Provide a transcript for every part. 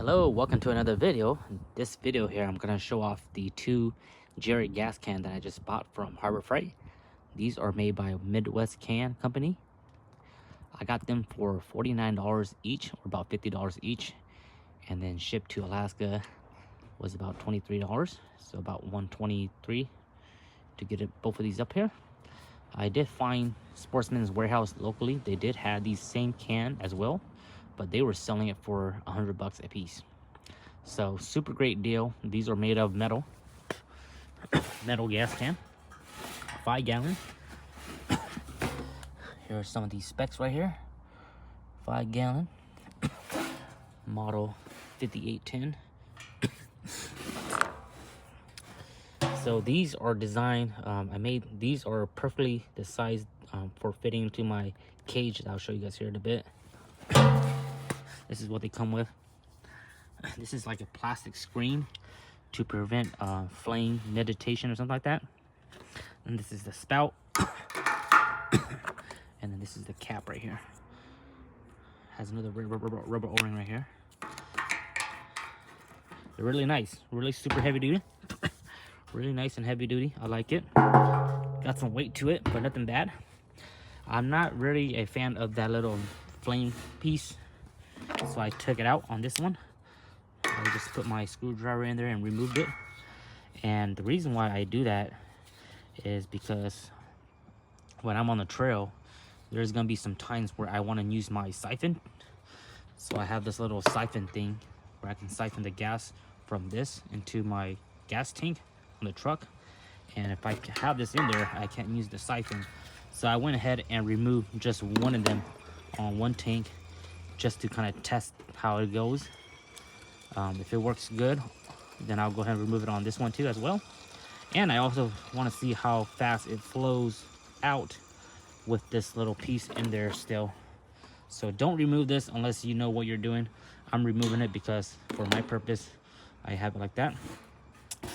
Hello, welcome to another video. In this video here, I'm going to show off the two Jerry gas can that I just bought from Harbor Freight. These are made by Midwest Can Company. I got them for $49 each, or about $50 each, and then shipped to Alaska was about $23, so about $123 to get both of these up here. I did find Sportsman's Warehouse locally. They did have these same can as well, but they were selling it for $100 a piece. So super great deal. These are made of metal metal gas can, 5 gallon. Here are some of these specs right here. 5 gallon, model 5810. So these are designed, these are perfectly the size for fitting into my cage that I'll show you guys here in a bit. This is what they come with. This is like a plastic screen to prevent flame meditation or something like that. And this is the spout. And then this is the cap right here. Has another rubber O-ring right here. They're really nice, really super heavy duty. Really nice and heavy duty. I like it. Got some weight to it, but nothing bad. I'm not really a fan of that little flame piece, so I took it out on this one. I just put my screwdriver in there and removed it. And the reason why I do that is because when I'm on the trail, there's gonna be some times where I want to use my siphon. So I have this little siphon thing where I can siphon the gas from this into my gas tank on the truck. And if I have this in there, I can't use the siphon. So I went ahead and removed just one of them on one tank, just to kind of test how it goes. If it works good, then I'll go ahead and remove it on this one too as well. And I also want to see how fast it flows out with this little piece in there still. So don't remove this unless you know what you're doing. I'm removing it because for my purpose, I have it like that.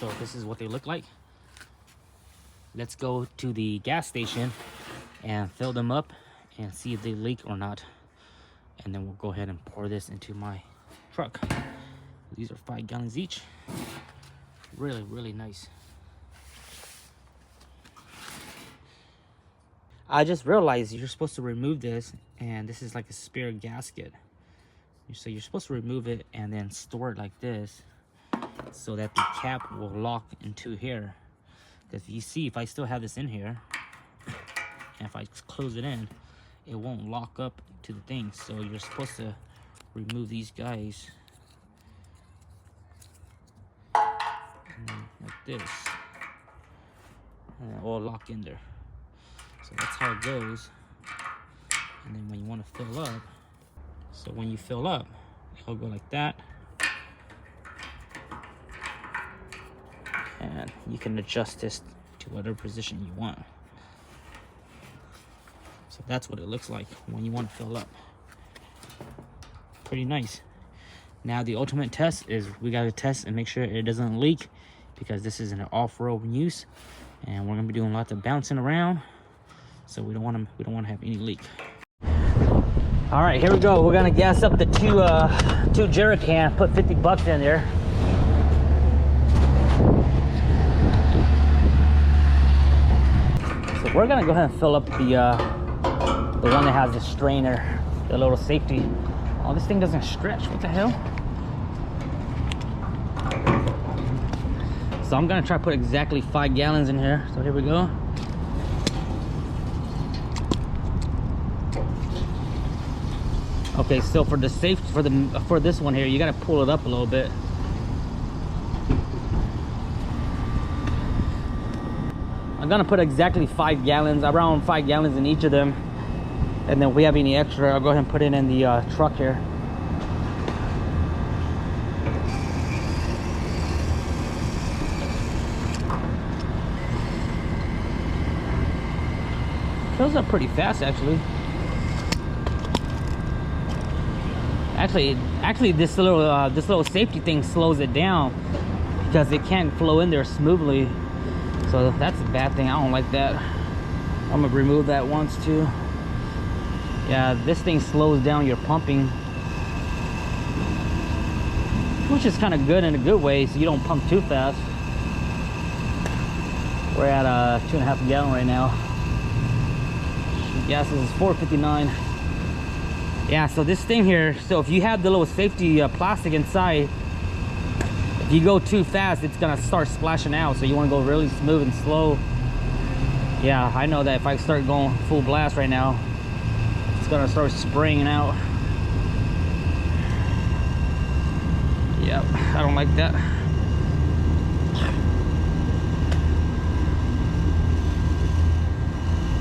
So this is what they look like. Let's go to the gas station and fill them up and see if they leak or not. And then we'll go ahead and pour this into my truck. These are 5 gallons each. Really, really nice. I just realized you're supposed to remove this, and this is like a spare gasket. So you're supposed to remove it and then store it like this so that the cap will lock into here. Because you see, if I still have this in here, and if I close it in, it won't lock up to the thing. So you're supposed to remove these guys like this, and it will lock in there. So that's how it goes. And then when you want to fill up, so when you fill up, it'll go like that, and you can adjust this to whatever position you want. So that's what it looks like when you want to fill up. Pretty nice. Now the ultimate test is we got to test and make sure it doesn't leak, because this is an off-road use and we're gonna be doing lots of bouncing around, so we don't want to have any leak. All right, here we go. We're gonna gas up the two jerry can, put 50 bucks in there. So we're gonna go ahead and fill up the one that has the strainer, the little safety. Oh, this thing doesn't stretch. What the hell? So I'm gonna try to put exactly 5 gallons in here. So here we go. Okay, so for the safety, for this one here, you gotta pull it up a little bit. I'm gonna put exactly 5 gallons, around 5 gallons in each of them. And then if we have any extra, I'll go ahead and put it in the truck here. Fills up pretty fast, actually. Actually, this little safety thing slows it down because it can't flow in there smoothly. So that's a bad thing. I don't like that. I'm gonna remove that once too. Yeah, this thing slows down your pumping. which is kind of good in a good way, so you don't pump too fast. We're at 2.5 gallon right now. Gas is 4.59. Yeah, so this thing here, so if you have the little safety plastic inside, if you go too fast, it's gonna start splashing out. So you want to go really smooth and slow. Yeah, I know that if I start going full blast right now, it's gonna start spraying out. Yep, I don't like that.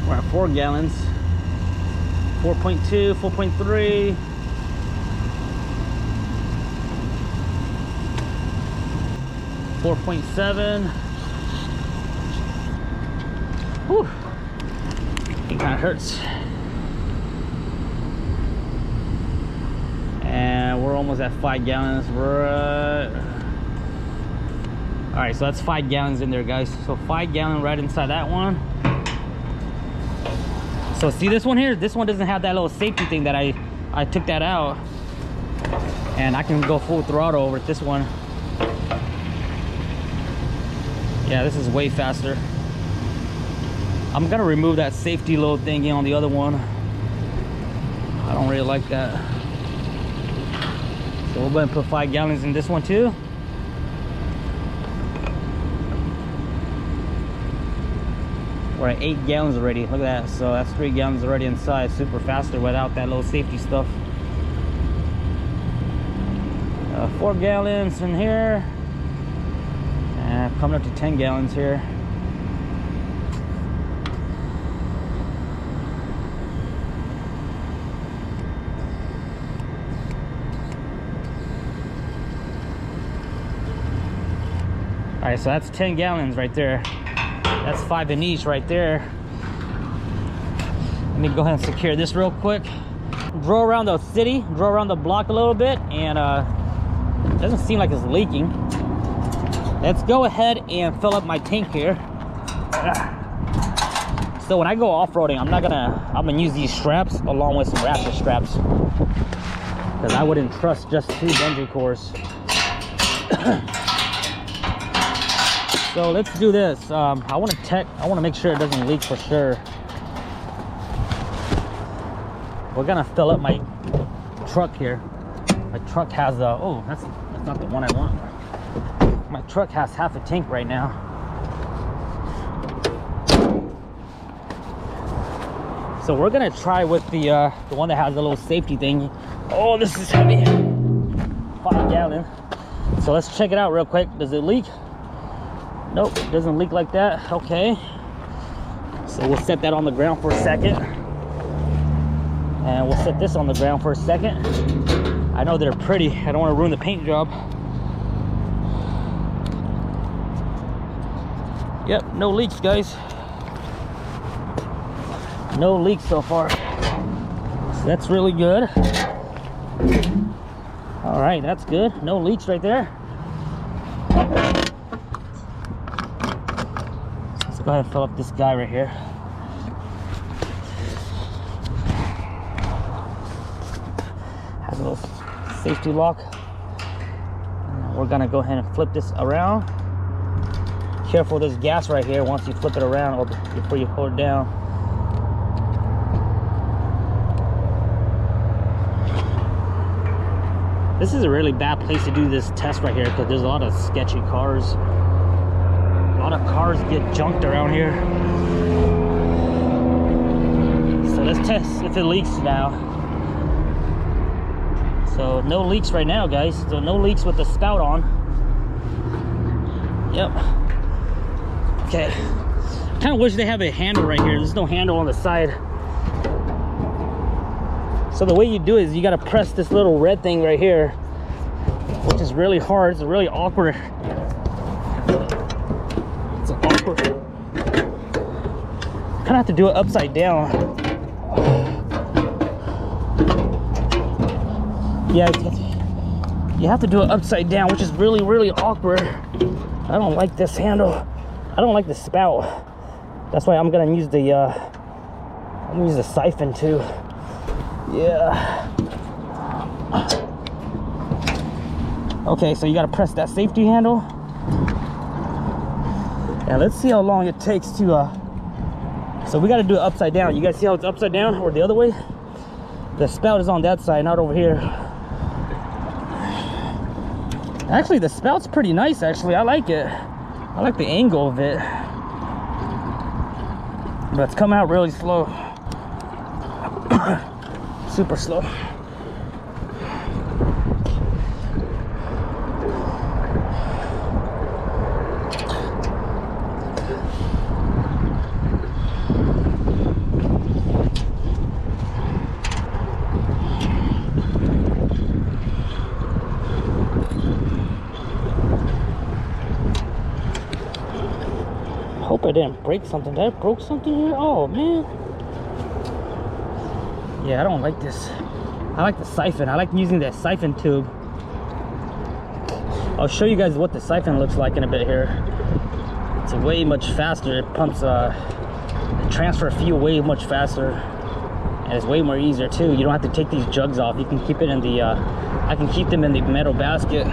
We're at 4 gallons. 4.2, 4.3. .7. Whew. It kind of hurts. And we're almost at 5 gallons. We're all right, so that's 5 gallons in there, guys. So 5 gallon right inside that one. So see this one here? This one doesn't have that little safety thing that I took that out. And I can go full throttle over this one. Yeah, this is way faster. I'm gonna remove that safety little thingy on the other one. I don't really like that. So we're gonna put 5 gallons in this one too. We're at 8 gallons already. Look at that. So that's 3 gallons already inside. Super faster without that little safety stuff. 4 gallons in here. And coming up to 10 gallons here. All right, so that's 10 gallons right there. That's 5 in each right there. Let me go ahead and secure this real quick. Draw around the city, draw around the block a little bit, and it doesn't seem like it's leaking. Let's go ahead and fill up my tank here. So when I go off-roading, I'm gonna use these straps along with some ratchet straps, because I wouldn't trust just 2 bungee cords. So let's do this. I want to make sure it doesn't leak for sure. We're gonna fill up my truck here. My truck has a, oh, that's not the one I want. My truck has half a tank right now. So we're gonna try with the one that has a little safety thing. Oh, this is heavy. 5 gallon. So let's check it out real quick. Does it leak? Nope, it doesn't leak like that. Okay. So we'll set that on the ground for a second. And we'll set this on the ground for a second. I know they're pretty. I don't want to ruin the paint job. Yep, no leaks, guys. No leaks so far. So that's really good. All right, that's good. No leaks right there. Let's go ahead and fill up this guy right here. Has a little safety lock. We're gonna go ahead and flip this around. Careful, there's gas right here once you flip it around or before you hold it down. This is a really bad place to do this test right here because there's a lot of sketchy cars. A lot of cars get junked around here. So let's test if it leaks now. So no leaks right now, guys. So no leaks with the spout on. Yep. Okay. I kind of wish they have a handle right here. There's no handle on the side. So the way you do it is you got to press this little red thing right here, which is really hard. It's really awkward. It's awkward. Kind of have to do it upside down. Yeah, you have to do it upside down, which is really, really awkward. I don't like this handle. I don't like the spout. That's why I'm gonna use the siphon too. Yeah. Okay, so you gotta press that safety handle. And let's see how long it takes to, so we gotta do it upside down. You guys see how it's upside down or the other way? The spout is on that side, not over here. Actually, the spout's pretty nice, actually. I like it. I like the angle of it. But it's coming out really slow. Super slow. Hope I didn't break something. Did I broke something here? Oh man. Yeah, I don't like this. I like the siphon. I like using that siphon tube. I'll show you guys what the siphon looks like in a bit here. It's way much faster. It pumps the transfer fuel way much faster, and it's way more easier too. You don't have to take these jugs off. You can keep it in the I can keep them in the metal basket.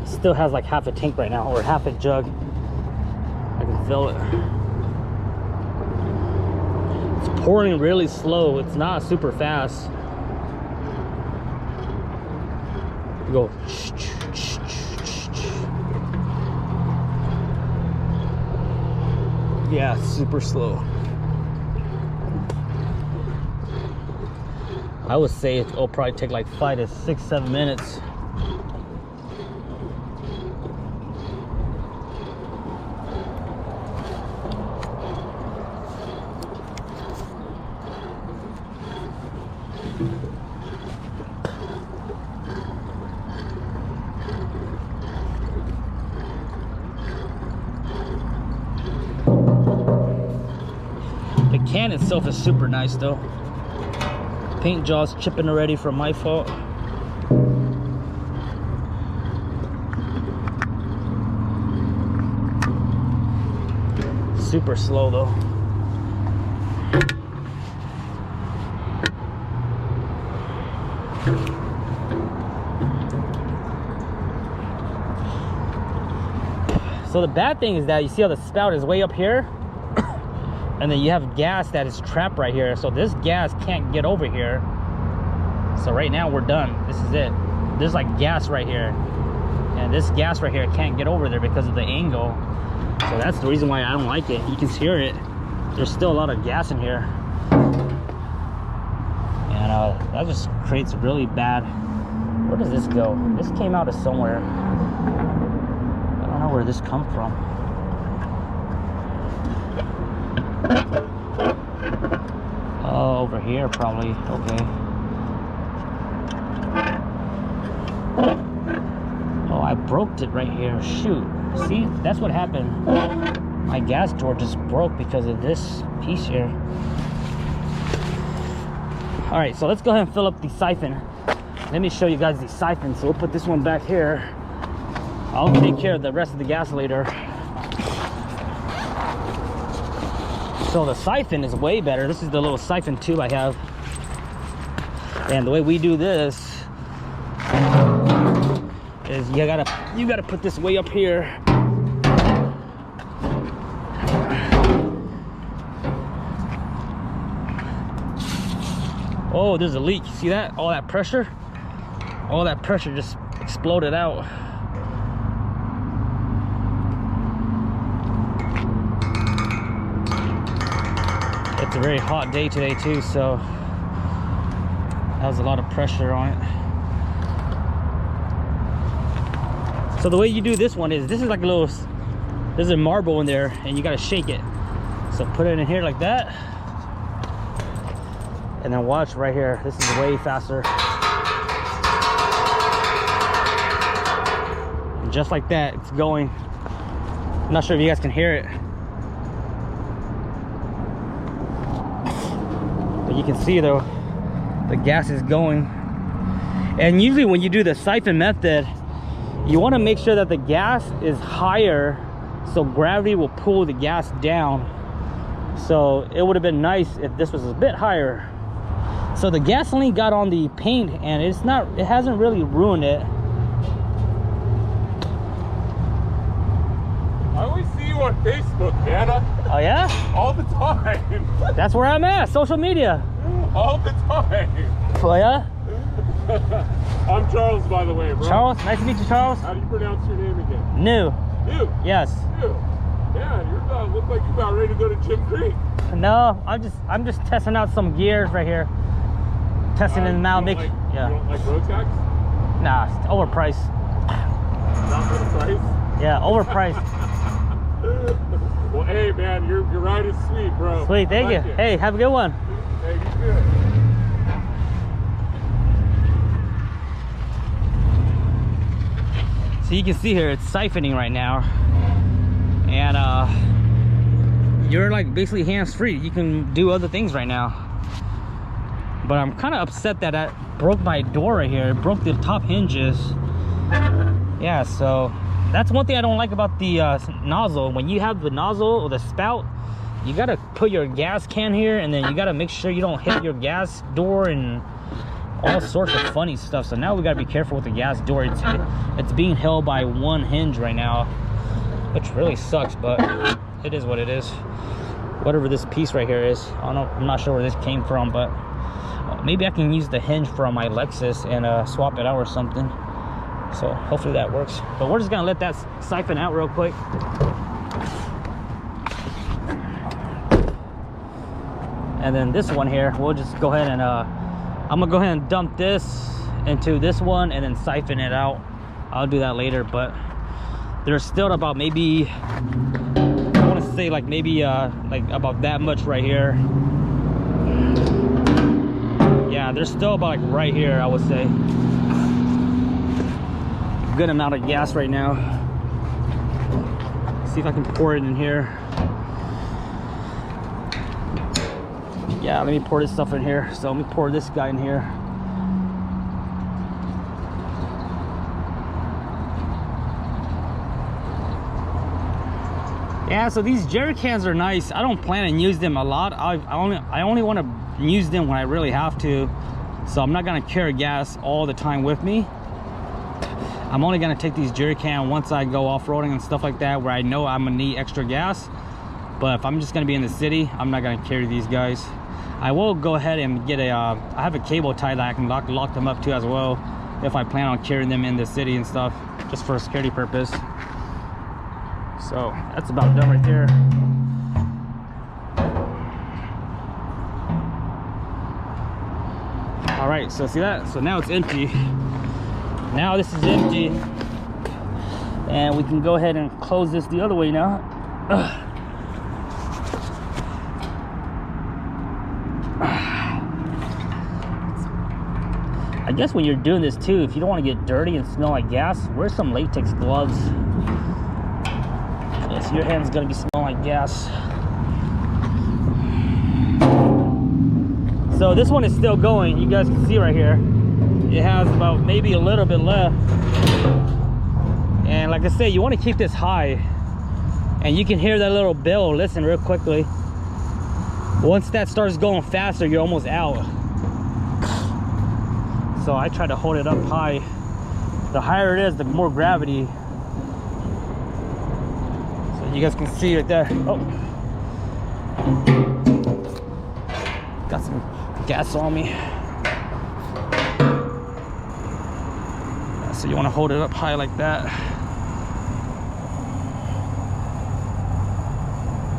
Still has like half a tank right now, or half a jug. I can feel it. It's pouring really slow. It's not super fast. You go. Yeah, it's super slow. I would say it'll probably take like 5 to 6, 7 minutes. The can itself is super nice though. Paint jaw's chipping already from my fault. Super slow though. So the bad thing is that you see how the spout is way up here, and then you have gas that is trapped right here. So this gas can't get over here. So right now we're done. This is it. There's like gas right here, and this gas right here can't get over there because of the angle. So that's the reason why I don't like it. You can hear it. There's still a lot of gas in here, and that just creates really bad. Where does this go? This came out of somewhere. I don't know where this come from. Oh, over here probably. Okay. Oh, I broke it right here. Shoot. See, that's what happened. My gas door just broke because of this piece here. All right, so let's go ahead and fill up the siphon. Let me show you guys the siphon. So we'll put this one back here. I'll take care of the rest of the gas later. So the siphon is way better. This is the little siphon tube I have. And the way we do this is you gotta put this way up here. Oh, there's a leak. See that? All that pressure? All that pressure just exploded out. It's a very hot day today too, so that was a lot of pressure on it. So the way you do this one is, this is like a little, there's a marble in there and you gotta shake it. So put it in here like that. And then watch right here. This is way faster. And just like that, it's going. I'm not sure if you guys can hear it, but you can see though, the gas is going. And usually when you do the siphon method, you want to make sure that the gas is higher so gravity will pull the gas down. So it would have been nice if this was a bit higher. So the gasoline got on the paint and it hasn't really ruined it. I always see you on Facebook, man. Oh yeah? All the time. That's where I'm at, social media. All the time. Oh yeah? I'm Charles, by the way, bro. Charles, nice to meet you, Charles. How do you pronounce your name again? New. New? Yes. New. Yeah, you look like you're about ready to go to Jim Creek. No, I'm just testing out some gears right here. Testing them out. Yeah. You don't like road tax? Nah, it's overpriced. Not for the price? Yeah, overpriced. Well, hey, man, your ride is sweet, bro. Sweet, thank you. It. Hey, have a good one. Hey, you good. So you can see here, it's siphoning right now. And you're like basically hands-free. You can do other things right now. But I'm kind of upset that I broke my door right here. It broke the top hinges. Yeah, so that's one thing I don't like about the nozzle. When you have the nozzle or the spout, you gotta put your gas can here, and then you gotta make sure you don't hit your gas door and all sorts of funny stuff. So now we gotta be careful with the gas door. It's being held by one hinge right now, which really sucks, but it is what it is. Whatever this piece right here is, I don't know, I'm not sure where this came from, but maybe I can use the hinge from my Lexus and swap it out or something. So hopefully that works. But we're just gonna let that siphon out real quick. And then this one here, we'll just go ahead and I'm gonna go ahead and dump this into this one and then siphon it out. I'll do that later, but there's still about maybe, I want to say like maybe like about that much right here. Yeah, there's still about like right here, I would say. Good amount of gas right now. See if I can pour it in here. Yeah, let me pour this stuff in here. So let me pour this guy in here. Yeah, so these jerry cans are nice. I don't plan on using them a lot. I only want to use them when I really have to. So I'm not gonna carry gas all the time with me. I'm only gonna take these jerry cans once I go off-roading and stuff like that, where I know I'm gonna need extra gas. But if I'm just gonna be in the city, I'm not gonna carry these guys. I will go ahead and get a, I have a cable tie that I can lock them up to as well, if I plan on carrying them in the city and stuff, just for a security purpose. So that's about done right there. All right, so see that? So now it's empty. Now this is empty. And we can go ahead and close this the other way now. I guess when you're doing this too, if you don't want to get dirty and smell like gas, wear some latex gloves. So your hand's gonna be smelling like gas. So this one is still going. You guys can see right here, it has about maybe a little bit left. And like I said, you want to keep this high, and you can hear that little bell. Listen real quickly. Once that starts going faster, you're almost out. So I try to hold it up high. The higher it is, the more gravity. So you guys can see right there. Oh, got some gas on me. So you want to hold it up high like that.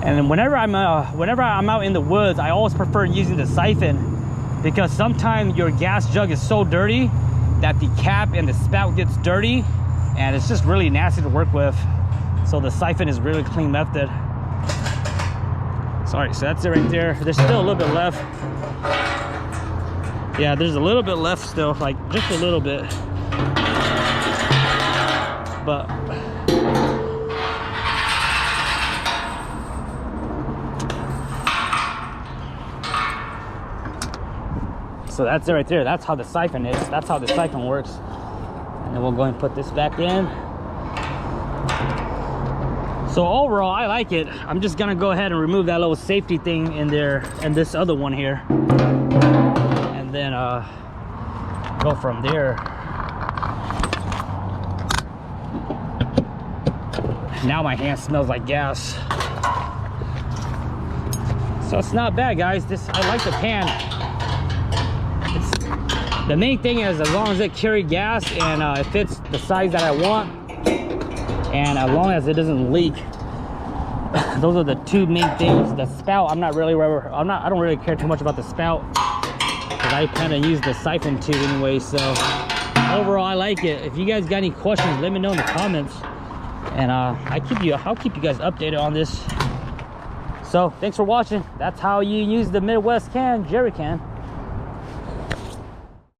And then whenever I'm out in the woods, I always prefer using the siphon, because sometimes your gas jug is so dirty that the cap and the spout gets dirty, and it's just really nasty to work with. So the siphon is really clean method. Sorry, so that's it right there. There's still a little bit left. Yeah, there's a little bit left still, like just a little bit. But so that's it right there. That's how the siphon is. That's how the siphon works. And then we'll go and put this back in. So overall, I like it. I'm just gonna go ahead and remove that little safety thing in there and this other one here. And then go from there. Now my hand smells like gas. So it's not bad, guys. I like the pan. The main thing is as long as it carries gas and it fits the size that I want, and as long as it doesn't leak. Those are the two main things. The spout, I don't really care too much about the spout because I plan to use the siphon tube anyway. So overall, I like it. If you guys got any questions, let me know in the comments, and I'll keep you guys updated on this. So thanks for watching. That's how you use the Midwest jerry can.